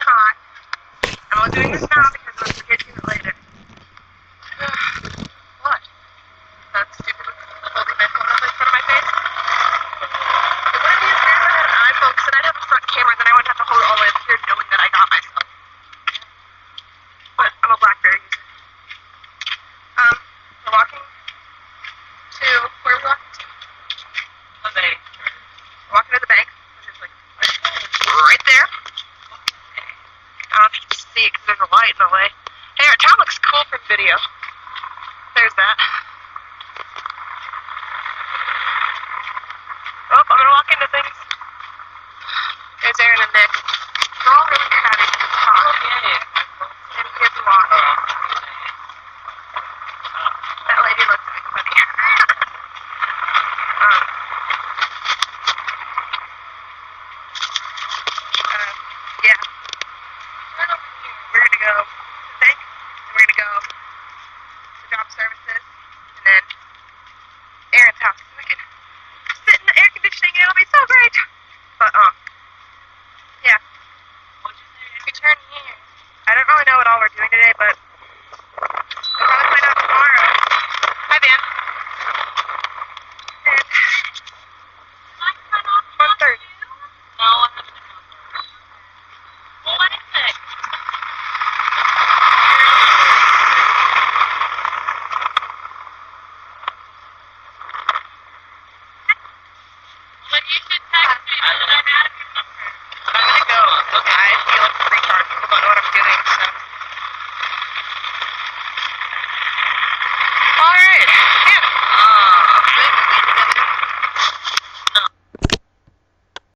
hot. I'm only doing this now because I'm forgetting it later. What? That stupid holding my phone up in front of my face? It wouldn't be as weird if I had an iPhone because then I'd have a front camera and then I wouldn't have to hold it all the way up here knowing that I got myself. But I'm a BlackBerry user. We're walking to, where are we walking to? The bank. We're walking to the bank, which is like right there. I don't know if you can see it because there's a light in the way. Hey, our town looks cool from video. There's that. Oh, I'm gonna walk into things. There's Aaron and Nick. They're all really crowded to the spot. And he has a walk. That lady looks at me funny. Yeah. We're gonna go to the bank, and we're gonna go to job services, and then Aaron's house. We can sit in the air conditioning, and it'll be so great. But yeah. If we turn here, I don't really know what all we're doing today, but we'll probably find out tomorrow. Hi, Van. And 1:30. No, I have to go. Well, what is it? Well, you should text me so that I have your number. I'm gonna go. I feel like a retard. People don't know what I'm doing.